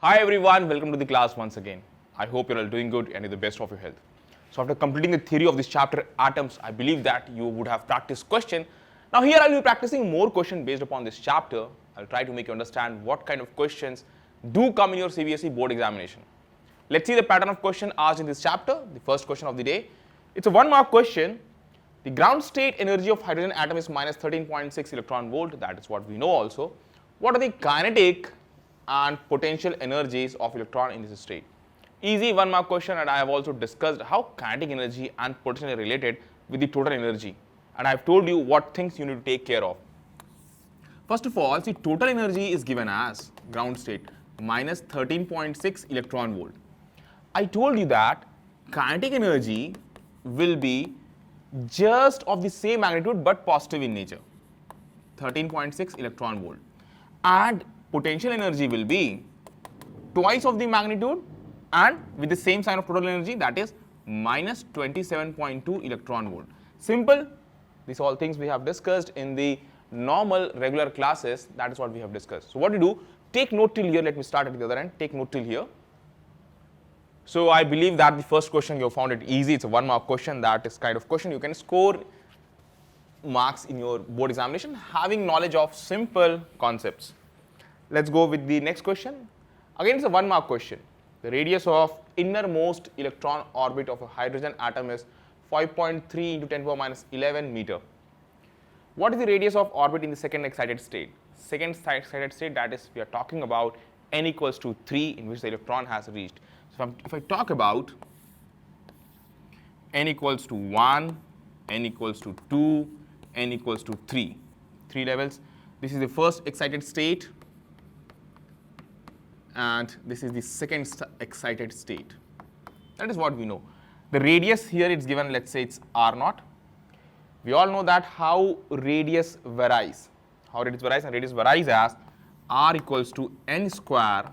Hi everyone, welcome to the class once again. I hope you're all doing good and in the best of your health. So after completing the theory of this chapter, atoms, I believe that you would have practiced question. Now here I'll be practicing more question based upon this chapter. I'll try to make you understand what kind of questions do come in your CBSE board examination. Let's see the pattern of question asked in this chapter. The first question of the day. It's a 1-mark question. The ground state energy of hydrogen atom is minus 13.6 electron volt. That is what we know also. What are the kinetic and potential energies of electron in this state? Easy 1-mark question, and I have also discussed how kinetic energy and potential are related with the total energy, and I have told you what things you need to take care of. First of all, see, total energy is given as ground state minus 13.6 electron volt. I told you that kinetic energy will be just of the same magnitude but positive in nature, 13.6 electron volt, and potential energy will be twice of the magnitude and with the same sign of total energy, that is minus 27.2 electron volt. Simple. These all things we have discussed in the normal regular classes. That is what we have discussed. So what do you do? Take note till here. Let me start at the other end. Take note till here. So I believe that the first question you found it easy. It's a 1-mark question. That is kind of question you can score marks in your board examination having knowledge of simple concepts. Let's go with the next question. Again, it's a 1-mark question. The radius of innermost electron orbit of a hydrogen atom is 5.3 into 10 power minus 11 meter. What is the radius of orbit in the second excited state? Second excited state, that is, we are talking about n equals to 3, in which the electron has reached. So if I talk about n equals to 1, n equals to 2, n equals to 3, 3 levels. This is the first excited state, and this is the second excited state. That is what we know. The radius here it's given, let's say it's r0. We all know that how radius varies. How radius varies, and radius varies as r equals to n square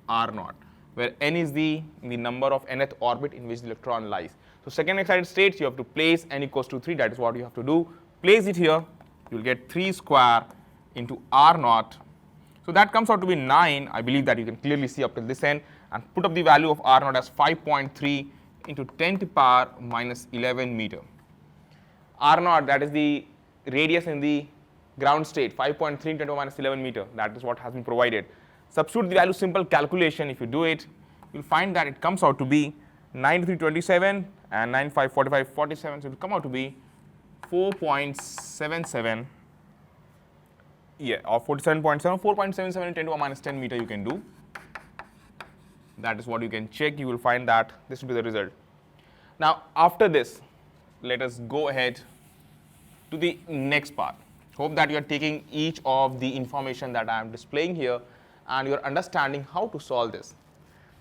r0, where n is the number of nth orbit in which the electron lies. So second excited states, you have to place n equals to 3. That is what you have to do. Place it here. You will get 3 square into r0. So that comes out to be 9. I believe that you can clearly see up till this end, and put up the value of r0 as 5.3 into 10 to the power minus 11 meter. r0, that is the radius in the ground state, 5.3 into 10 to the minus 11 meter. That is what has been provided. Substitute the value, simple calculation. If you do it, you will find that it comes out to be 9 to 3, 27, and 9, 5, 45, 47. So it will come out to be 4.77. Yeah, or 47.7, 4.77 into 10 to the power minus 10 meter you can do. That is what you can check. You will find that this will be the result. Now, after this, let us go ahead to the next part. Hope that you are taking each of the information that I am displaying here and you are understanding how to solve this.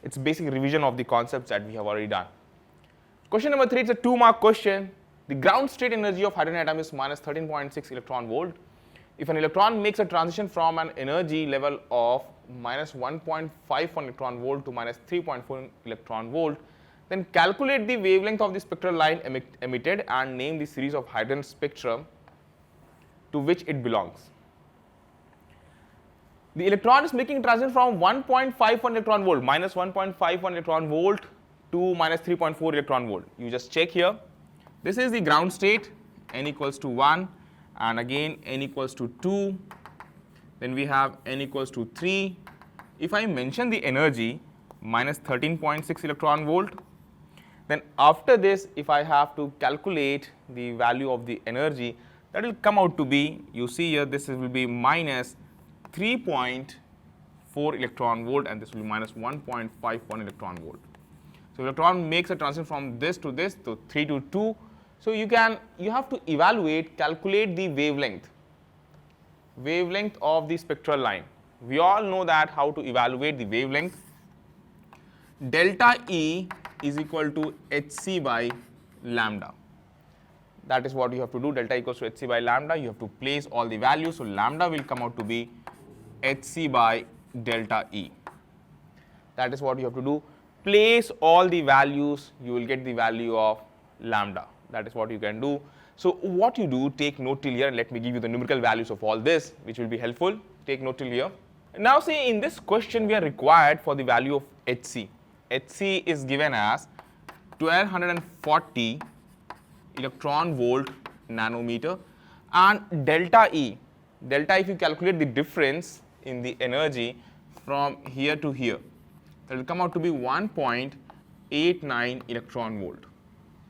It's basic revision of the concepts that we have already done. Question number 3, it's a 2-mark question. The ground state energy of hydrogen atom is minus 13.6 electron volt. If an electron makes a transition from an energy level of minus 1.51 electron volt to minus 3.4 electron volt, then calculate the wavelength of the spectral line emitted and name the series of hydrogen spectrum to which it belongs. The electron is making a transition from 1.51 electron volt, minus 1.51 electron volt to minus 3.4 electron volt. You just check here. This is the ground state, n equals to 1. And again n equals to 2, then we have n equals to 3. If I mention the energy minus 13.6 electron volt, then after this if I have to calculate the value of the energy, that will come out to be, you see here, this will be minus 3.4 electron volt, and this will be minus 1.51 electron volt. So electron makes a transition from this to this, to 3 to 2. So you have to evaluate, calculate the wavelength of the spectral line. We all know that how to evaluate the wavelength. Delta E is equal to hc by lambda. That is what you have to do. Delta equals to hc by lambda. You have to place all the values. So lambda will come out to be hc by delta E. That is what you have to do. Place all the values. You will get the value of lambda. That is what you can do. So what you do, take note till here, and let me give you the numerical values of all this, which will be helpful. Take note till here. Now see, in this question we are required for the value of Hc. Hc is given as 1240 electron volt nanometer, and delta E, if you calculate the difference in the energy from here to here, that will come out to be 1.89 electron volt.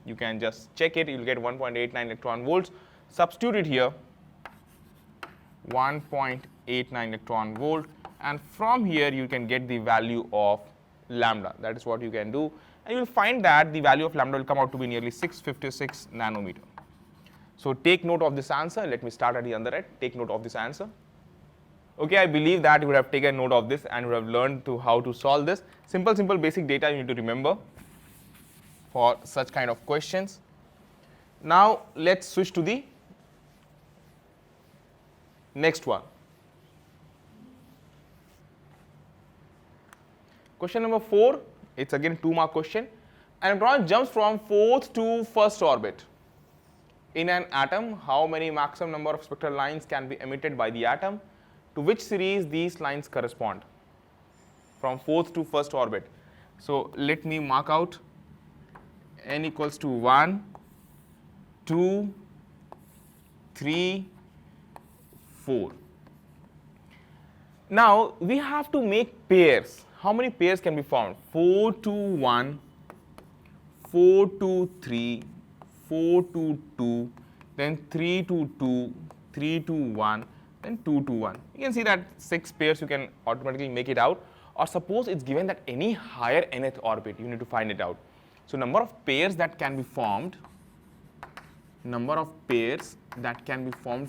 You can just check it, you will get 1.89 electron volts. Substitute it here, 1.89 electron volt, and from here you can get the value of lambda. That is what you can do, and you will find that the value of lambda will come out to be nearly 656 nanometer. So take note of this answer. Let me start at the other end. Take note of this answer. Okay, I believe that you would have taken note of this and would have learned how to solve this. Simple basic data you need to remember for such kind of questions. Now let's switch to the next one. Question number 4, it's again 2-mark question. An electron jumps from 4th to 1st orbit. In an atom, how many maximum number of spectral lines can be emitted by the atom? To which series these lines correspond? From 4th to 1st orbit. So let me mark out n equals to 1, 2, 3, 4. Now we have to make pairs. How many pairs can be formed? 4 to 1, 4 to 3, 4 to 2, then 3 to 2, 3 to 1, then 2 to 1. You can see that 6 pairs you can automatically make it out. Or suppose it's given that any higher nth orbit, you need to find it out. So number of pairs that can be formed,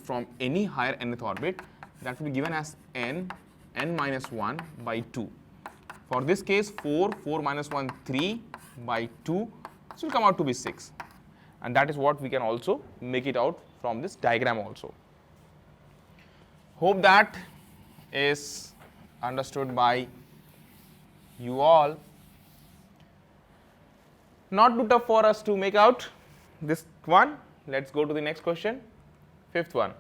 from any higher nth orbit, that will be given as n minus 1 by 2. For this case, 4 minus 1, 3 by 2, this will come out to be 6. And that is what we can also make it out from this diagram also. Hope that is understood by you all. Not too tough for us to make out this one. Let's go to the next question. 5th one.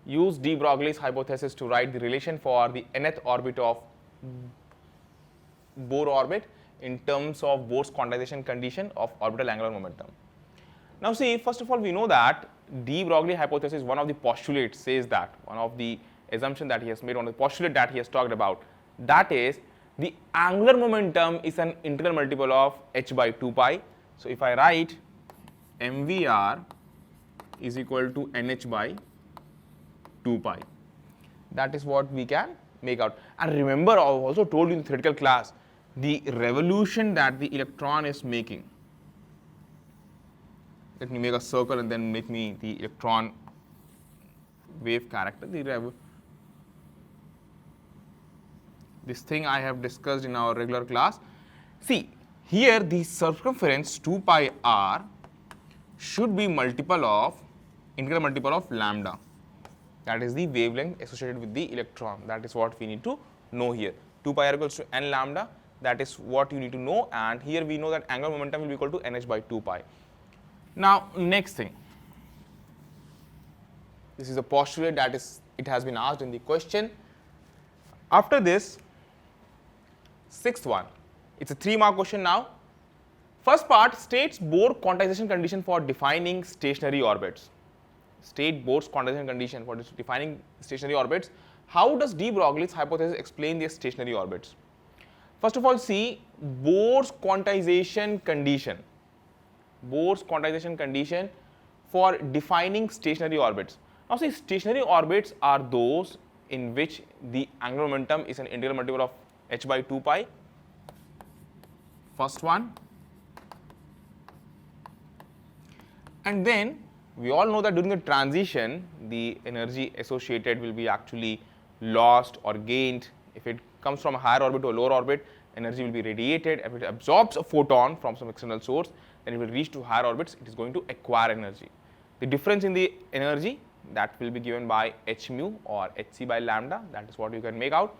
Use de Broglie's hypothesis to write the relation for the nth orbit of Bohr orbit in terms of Bohr's quantization condition of orbital angular momentum. Now see, first of all, we know that de Broglie hypothesis, one of the postulates says that, one of the assumption that he has made, one of the postulate that he has talked about, that is the angular momentum is an integral multiple of h by 2 pi. So if I write mvr is equal to nh by 2 pi, that is what we can make out. And remember, I also told you in theoretical class, the revolution that the electron is making. Let me make a circle and then make me the electron wave character. This thing I have discussed in our regular class. See, here the circumference 2 pi r should be integral multiple of lambda. That is the wavelength associated with the electron. That is what we need to know here. 2 pi r equals to n lambda. That is what you need to know. And here we know that angular momentum will be equal to nh by 2 pi. Now, next thing. This is a postulate that it has been asked in the question. After this, 6th one. It's a 3-mark question now. First part states Bohr quantization condition for defining stationary orbits. State Bohr's quantization condition for defining stationary orbits. How does de Broglie's hypothesis explain these stationary orbits? First of all, see Bohr's quantization condition. Bohr's quantization condition for defining stationary orbits. Now see, stationary orbits are those in which the angular momentum is an integral multiple of h by 2 pi. First one. And then we all know that during the transition, the energy associated will be actually lost or gained. If it comes from a higher orbit to a lower orbit, energy will be radiated. If it absorbs a photon from some external source, then it will reach to higher orbits, it is going to acquire energy. The difference in the energy, that will be given by h mu or hc by lambda. That is what you can make out.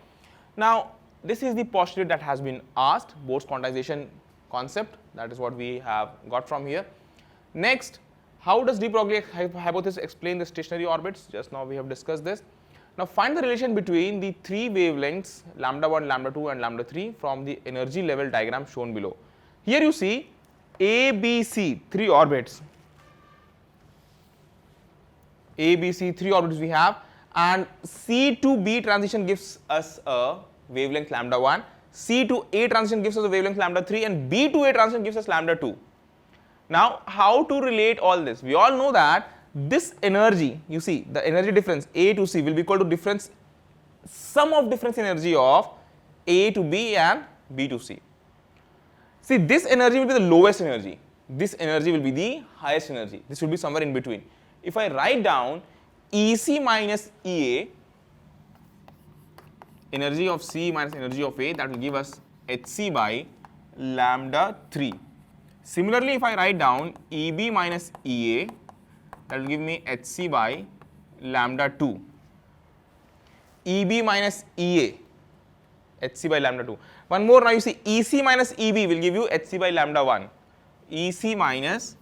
Now, this is the postulate that has been asked, Bohr's quantization concept. That is what we have got from here. Next, how does de Broglie hypothesis explain the stationary orbits? Just now we have discussed this. Now find the relation between the three wavelengths lambda 1, lambda 2 and lambda 3 from the energy level diagram shown below. Here you see A, B, C, three orbits. A, B, C, three orbits we have, and C to B transition gives us a wavelength lambda 1, C to A transition gives us a wavelength lambda 3, and B to A transition gives us lambda 2. Now, how to relate all this? We all know that this energy, you see, the energy difference A to C will be equal to difference, sum of difference energy of A to B and B to C. See, this energy will be the lowest energy, this energy will be the highest energy, this will be somewhere in between. If I write down EC minus EA, energy of C minus energy of A, that will give us HC by lambda 3. Similarly, if I write down EB minus EA, that will give me HC by lambda 2. EB minus EA, HC by lambda 2. One more, now you see EC minus EB will give you HC by lambda 1. EC minus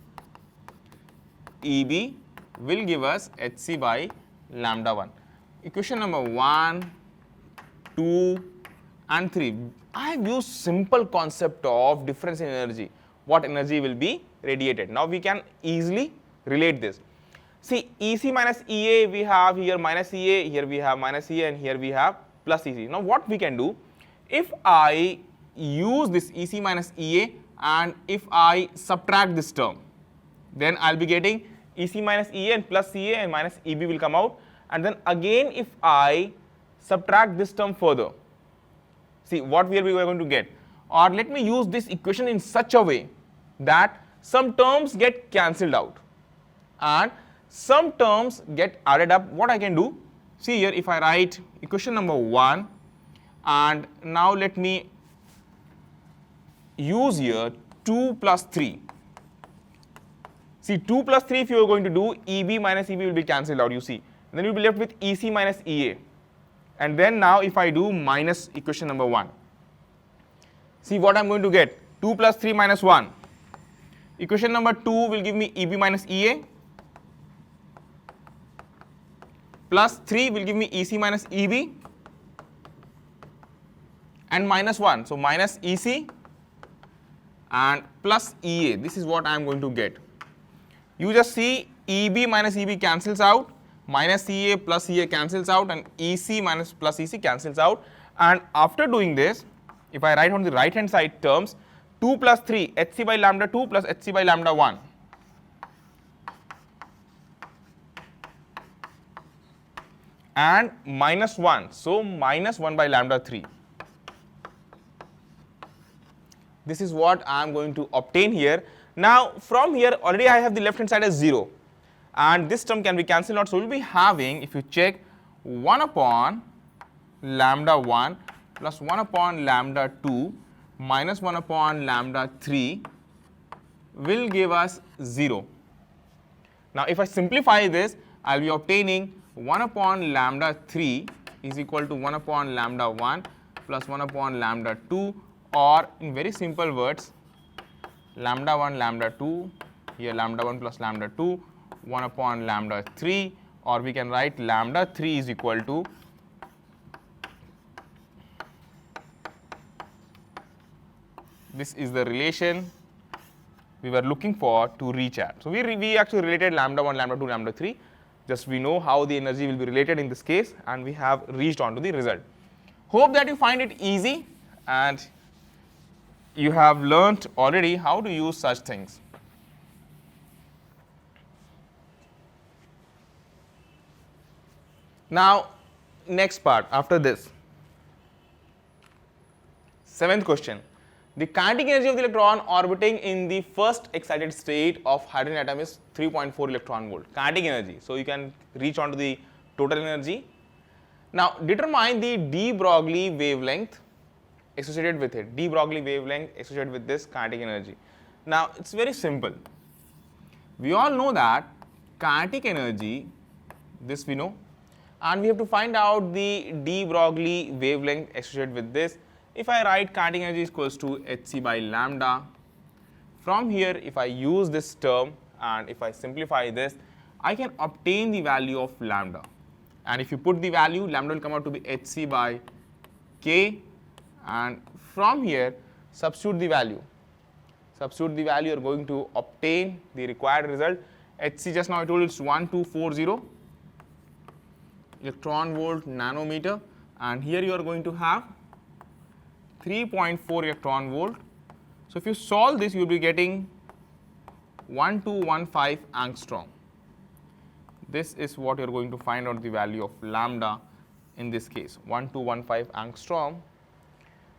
EB will give us HC by lambda 1. Equation number 1, 2 and 3. I have used simple concept of difference in energy, what energy will be radiated. Now we can easily relate this. See, EC minus EA, we have here minus EA, here we have minus EA, and here we have plus EC. Now what we can do, if I use this EC minus EA and if I subtract this term, then I will be getting EC minus EA and plus CA and minus EB will come out, and then again if I subtract this term further, see what we are going to get. Or let me use this equation in such a way that some terms get cancelled out and some terms get added up. What I can do, see here, if I write equation number 1 and now let me use here 2 plus 3. See, 2 plus 3 if you are going to do, EB minus EB will be cancelled out, you see. Then you will be left with EC minus EA. And then now if I do minus equation number 1, see what I am going to get, 2 plus 3 minus 1. Equation number 2 will give me EB minus EA, plus 3 will give me EC minus EB, and minus 1. So minus EC and plus EA, this is what I am going to get. You just see EB minus EB cancels out, minus EA plus EA cancels out, and EC minus plus EC cancels out. And after doing this, if I write on the right hand side terms, 2 plus 3 HC by lambda 2 plus HC by lambda 1. And minus 1, so minus 1 by lambda 3. This is what I am going to obtain here. Now from here already I have the left hand side as 0 and this term can be cancelled out. So we will be having, if you check, 1 upon lambda 1 plus 1 upon lambda 2 minus 1 upon lambda 3 will give us 0. Now if I simplify this, I will be obtaining 1 upon lambda 3 is equal to 1 upon lambda 1 plus 1 upon lambda 2, or in very simple words, lambda 1 lambda 2, here lambda 1 plus lambda 2, 1 upon lambda 3, or we can write lambda 3 is equal to this is the relation we were looking for to reach at. So we actually related lambda 1, lambda 2, lambda 3. Just we know how the energy will be related in this case and we have reached on to the result. Hope that you find it easy and you have learnt already how to use such things. Now next part after this, 7th question. The kinetic energy of the electron orbiting in the first excited state of hydrogen atom is 3.4 electron volt. Kinetic energy. So you can reach on to the total energy. Now determine the de Broglie wavelength associated with it. De Broglie wavelength associated with this kinetic energy. Now it's very simple. We all know that kinetic energy, this we know, and we have to find out the de Broglie wavelength associated with this. If I write kinetic energy is equals to Hc by lambda, from here if I use this term and if I simplify this, I can obtain the value of lambda. and if you put the value, lambda will come out to be hc by k, and from here substitute the value. You are going to obtain the required result. hc just now I told you it's 1240 electron volt nanometer, and here you are going to have 3.4 electron volt. So if you solve this, you will be getting 1215 angstrom. This is what you are going to find out the value of lambda in this case, 1215 angstrom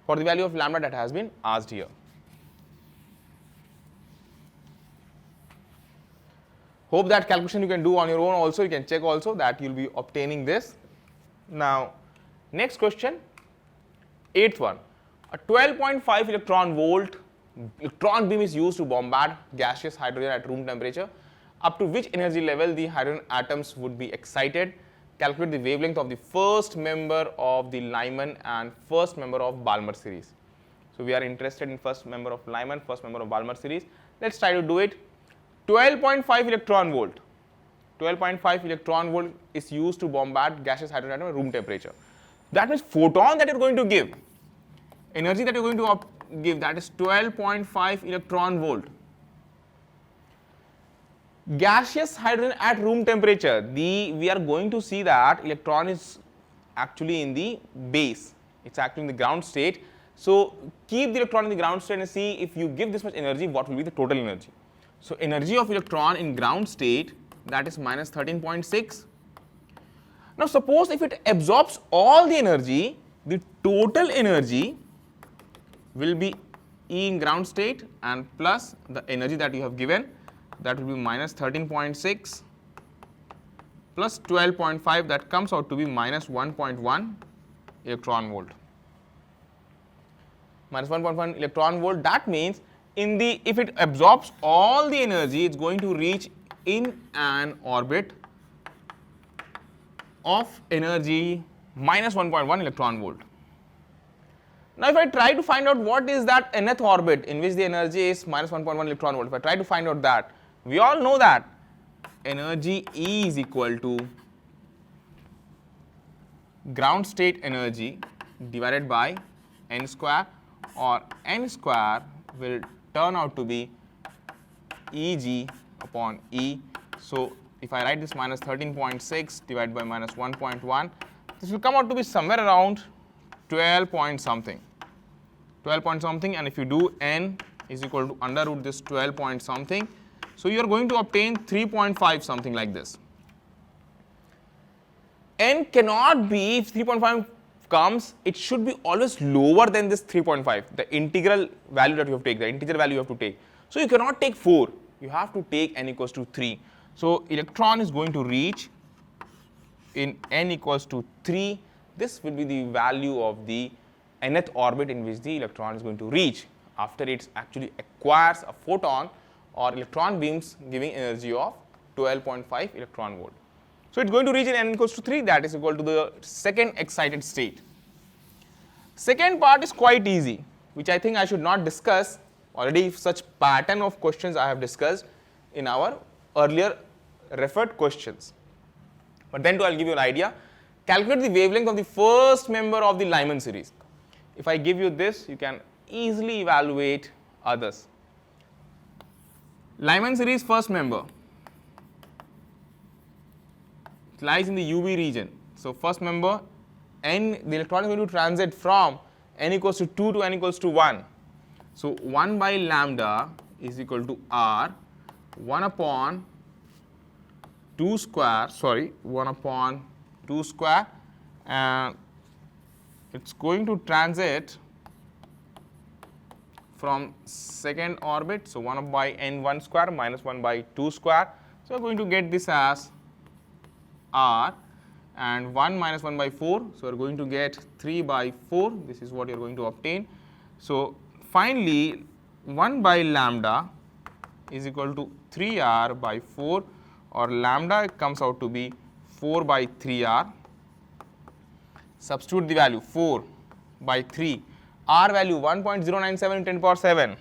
for the value of lambda that has been asked here. Hope that calculation you can do on your own also, you can check also that you will be obtaining this. Now, next question, 8th one. A 12.5 electron volt electron beam is used to bombard gaseous hydrogen at room temperature. Up to which energy level the hydrogen atoms would be excited? Calculate the wavelength of the first member of the Lyman and first member of Balmer series. So we are interested in first member of Lyman, first member of Balmer series. Let's try to do it. 12.5 electron volt. 12.5 electron volt is used to bombard gaseous hydrogen atom at room temperature. That means photon that you are going to give, energy that you are going to give, that is 12.5 electron volt. Gaseous hydrogen at room temperature, we are going to see that electron is actually in the base, it's actually in the ground state. So keep the electron in the ground state and see if you give this much energy, what will be the total energy. So energy of electron in ground state, that is minus 13.6. Now suppose if it absorbs all the energy, the total energy will be E in ground state and plus the energy that you have given, that will be minus 13.6 plus 12.5, that comes out to be minus 1.1 electron volt. Minus 1.1 electron volt, that means if it absorbs all the energy, it's going to reach in an orbit of energy minus 1.1 electron volt. Now if I try to find out what is that nth orbit in which the energy is minus 1.1 electron volt, if I try to find out that, we all know that energy E is equal to ground state energy divided by n square, or n square will turn out to be Eg upon E. So if I write this minus 13.6 divided by minus 1.1, this will come out to be somewhere around 12 point something, and if you do n is equal to under root this 12 point something, so you are going to obtain 3.5 something like this. N cannot be, if 3.5 comes, it should be always lower than this 3.5, the integral value that you have to take, the integer value you have to take. So you cannot take 4, you have to take n equals to 3. So electron is going to reach in n equals to 3. This will be the value of the nth orbit in which the electron is going to reach after it actually acquires a photon or electron beams giving energy of 12.5 electron volt. So it's going to reach in n equals to 3, that is equal to the second excited state. Second part is quite easy, which I think I should not discuss. Already such pattern of questions I have discussed in our earlier referred questions. But then I'll give you an idea. Calculate the wavelength of the first member of the Lyman series. If I give you this, you can easily evaluate others. Lyman series first member, it lies in the UV region. So first member, n, the electron is going to transit from n equals to 2 to n equals to 1. So 1 by lambda is equal to R, 1 upon 2 square, 1 upon 2 square, and it's going to transit from second orbit, so 1 by n1 square minus 1 by 2 square. So we're going to get this as R, and 1 minus 1 by 4, so we're going to get 3 by 4, this is what you're going to obtain. So finally 1 by lambda is equal to 3R by 4, or lambda comes out to be 4 by 3R. Substitute the value 4 by 3, R value 1.097 in 10 to the power 7,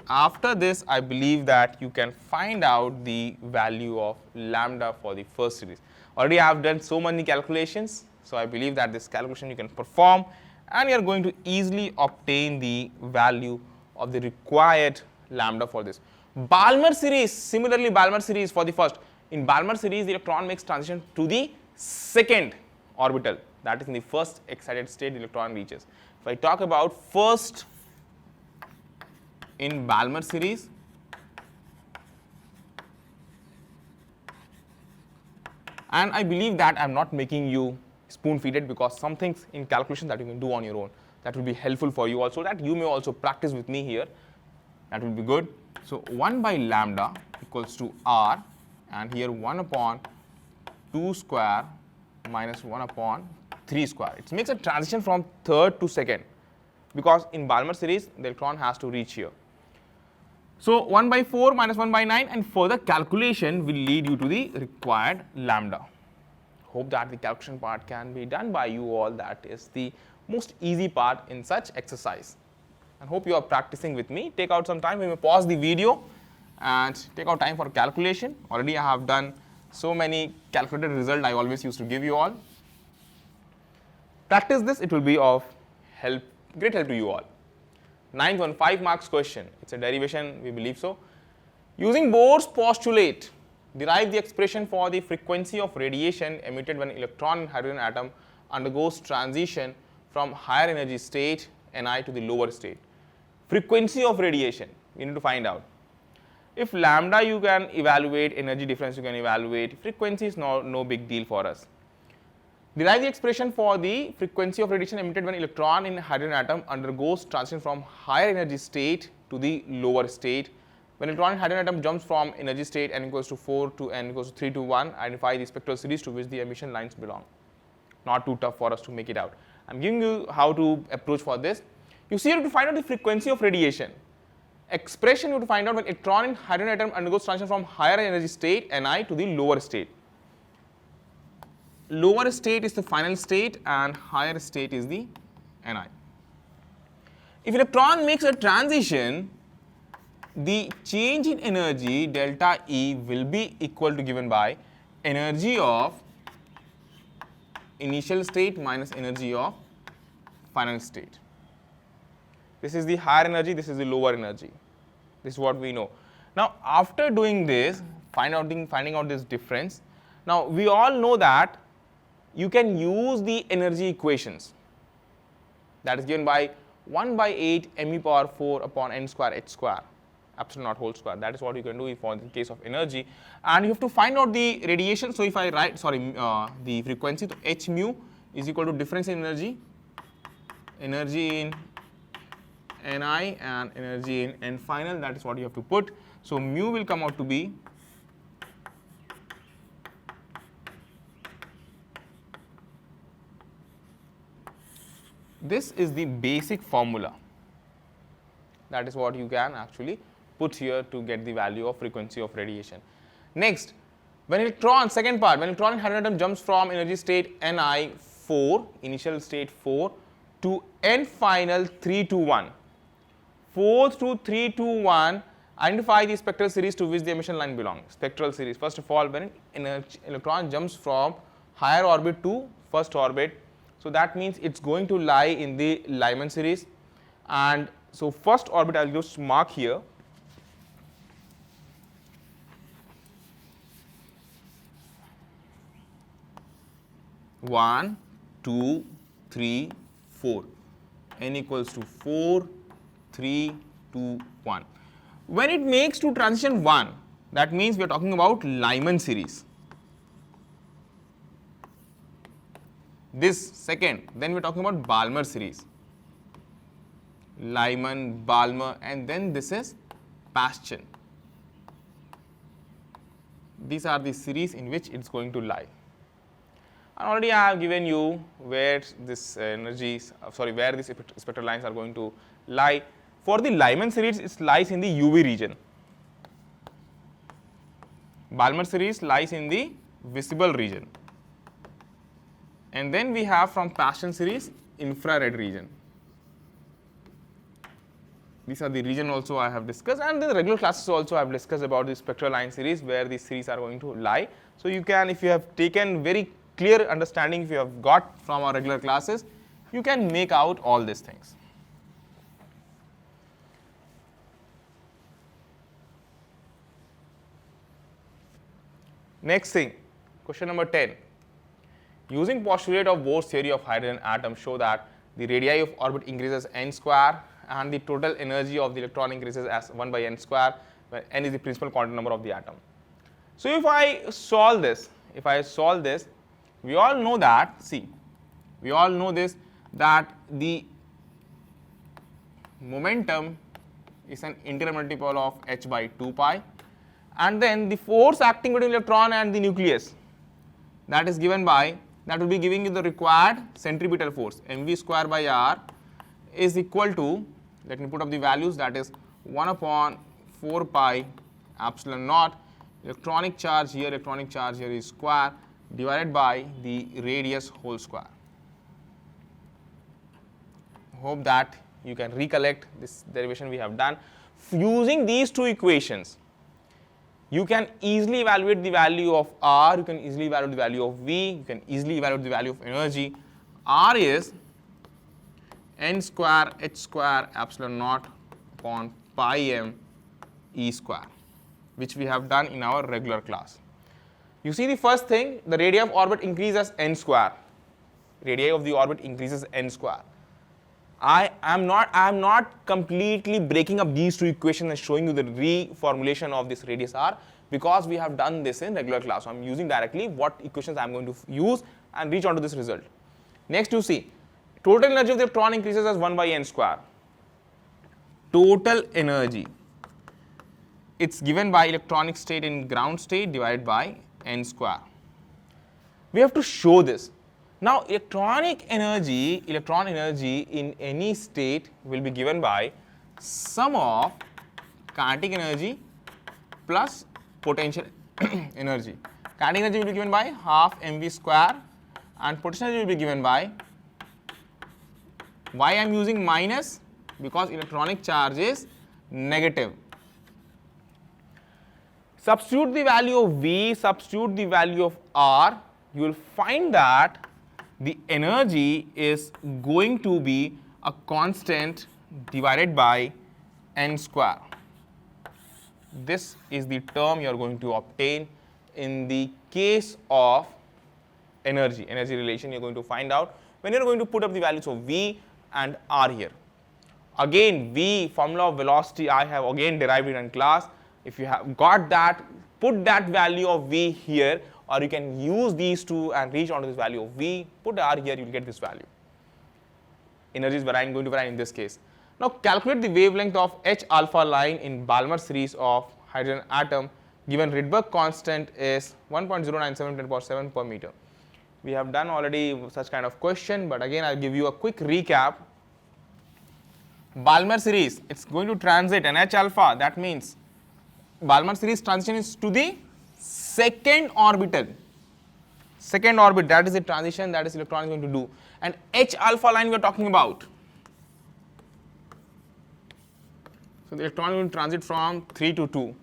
after this, I believe that you can find out the value of lambda for the first series. Already I have done so many calculations, so I believe that this calculation you can perform and you are going to easily obtain the value of the required lambda for this. Balmer series, similarly Balmer series for the first. In Balmer series, the electron makes transition to the second orbital, that is in the first excited state the electron reaches. If I talk about first in Balmer series, and I believe that I am not making you spoon feed it, because some things in calculation that you can do on your own, that will be helpful for you also, that you may also practice with me here, that will be good. So 1 by lambda equals to r, and here 1 upon 2 square minus 1 upon 3 square. It makes a transition from third to second, because in Balmer series the electron has to reach here. So 1 by 4 minus 1 by 9, and further calculation will lead you to the required lambda. Hope that the calculation part can be done by you all. That is the most easy part in such exercise. And hope you are practicing with me. Take out some time. We may pause the video and take out time for calculation. Already I have done so many calculated results I always used to give you all. Practice this. It will be of help, great help to you all. Ninth one, 5 marks question. It's a derivation, we believe so. Using Bohr's postulate, derive the expression for the frequency of radiation emitted when electron in hydrogen atom undergoes transition from higher energy state Ni to the lower state. Frequency of radiation, we need to find out. If lambda you can evaluate, energy difference you can evaluate, frequency is no big deal for us. Derive the expression for the frequency of radiation emitted when electron in hydrogen atom undergoes transition from higher energy state to the lower state. When electron in hydrogen atom jumps from energy state n equals to 4 to n equals to 3 to 1, identify the spectral series to which the emission lines belong. Not too tough for us to make it out. I am giving you how to approach for this. You see, you have to find out the frequency of radiation. Expression you have to find out when electron in hydrogen atom undergoes transition from higher energy state Ni to the lower state. Lower state is the final state and higher state is the Ni. If electron makes a transition, the change in energy delta E will be equal to given by energy of initial state minus energy of final state. This is the higher energy, this is the lower energy. This is what we know. Now after doing this, finding out this difference, now we all know that you can use the energy equations, that is given by 1 by 8 me power 4 upon n square h square, epsilon naught whole square. That is what you can do for the case of energy, and you have to find out the radiation. So if I write, the frequency, so h mu is equal to difference in energy in Ni and energy in n final. That is what you have to put. So mu will come out to be this is the basic formula. That is what you can actually put here to get the value of frequency of radiation. Next, when electron, second part, when electron in hydrogen atom jumps from energy state Ni 4, initial state 4 to n final 3 to 1. 4 to 3 to 1, identify the spectral series to which the emission line belongs. Spectral series, first of all, when an electron jumps from higher orbit to first orbit, so that means it's going to lie in the Lyman series. And so first orbit I'll just mark here. One, 2, 3, 4. N equals to 4, 3, 2, 1. When it makes to transition 1, that means we are talking about Lyman series. This second, then we are talking about Balmer series. Lyman, Balmer, and then this is Paschen. These are the series in which it's going to lie. And already I have given you where this where these spectral lines are going to lie. For the Lyman series, it lies in the UV region. Balmer series lies in the visible region. And then we have from Paschen series, infrared region. These are the region also I have discussed, and the regular classes also I have discussed about the spectral line series, where these series are going to lie. So you can, if you have taken very clear understanding, if you have got from our regular classes, you can make out all these things. Next thing, question number 10. Using postulate of Bohr's theory of hydrogen atom, show that the radii of orbit increases n square and the total energy of the electron increases as 1 by n square, where n is the principal quantum number of the atom. So if I solve this, we all know that, we all know this, that the momentum is an integral multiple of h by 2 pi, and then the force acting between electron and the nucleus, that is given by, that will be giving you the required centripetal force, mv square by r is equal to, let me put up the values, that is 1 upon 4 pi epsilon naught, electronic charge here is square, divided by the radius whole square. Hope that you can recollect this derivation we have done. Using these two equations, you can easily evaluate the value of R, you can easily evaluate the value of V, you can easily evaluate the value of energy. R is n square h square epsilon naught upon pi m E square, which we have done in our regular class. You see the first thing, the radii of orbit increases n square. Radii of the orbit increases n square. I am not completely breaking up these two equations and showing you the reformulation of this radius r, because we have done this in regular class. So I am using directly what equations I am going to use and reach on to this result. Next you see, total energy of the electron increases as 1 by n square. Total energy, it's given by electronic state in ground state divided by n square. We have to show this. Now electron energy in any state will be given by sum of kinetic energy plus potential energy. Kinetic energy will be given by half mv square and potential energy will be given by, why I am using minus, because electronic charge is negative. Substitute the value of V, substitute the value of R, you will find that the energy is going to be a constant divided by n square. This is the term you are going to obtain in the case of energy relation. You are going to find out when you are going to put up the values of V and R here. Again, V, formula of velocity, I have again derived it in class. If you have got that, put that value of V here, or you can use these two and reach onto this value of V, put R here, you will get this value. Energy is going to vary in this case. Now calculate the wavelength of H alpha line in Balmer series of hydrogen atom, given Rydberg constant is 1.097 10 power 7 per meter. We have done already such kind of question, but again I will give you a quick recap. Balmer series, it's going to transit an H alpha, that means Balmer series transition is to the second orbital, that is the transition that is electron is going to do, and H alpha line we are talking about. So the electron will transit from 3 to 2.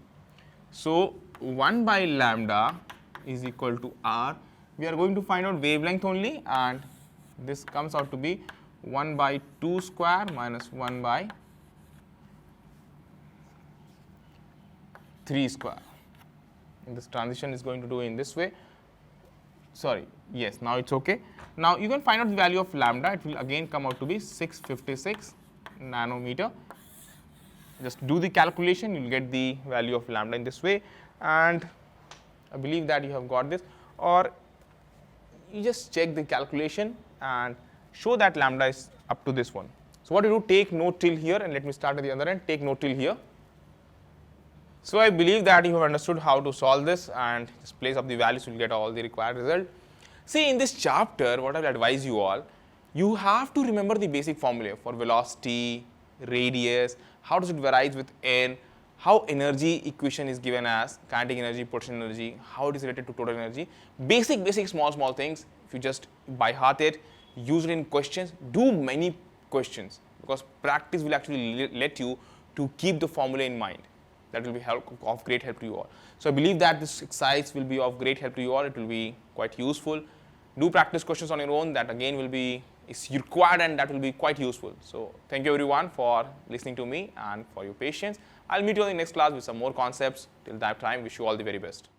So 1 by lambda is equal to R. We are going to find out wavelength only, and this comes out to be 1 by 2 square minus 1 by 3 square. And this transition is going to do in this way. Sorry, yes, now it's okay. Now you can find out the value of lambda. It will again come out to be 656 nanometer. Just do the calculation, you will get the value of lambda in this way, and I believe that you have got this, or you just check the calculation and show that lambda is up to this one. So what you do, take note till here, and let me start at the other end, take note till here. So I believe that you have understood how to solve this, and just place up the values, you will get all the required result. See, in this chapter, what I will advise you all, you have to remember the basic formula for velocity, radius, how does it varies with n, how energy equation is given as kinetic energy, potential energy, how it is related to total energy. Basic small things, if you just by heart it, use it in questions, do many questions, because practice will actually let you to keep the formula in mind. That will be of great help to you all. So I believe that this exercise will be of great help to you all. It will be quite useful. Do practice questions on your own. That again will be is required, and that will be quite useful. So thank you everyone for listening to me and for your patience. I'll meet you in the next class with some more concepts. Till that time, wish you all the very best.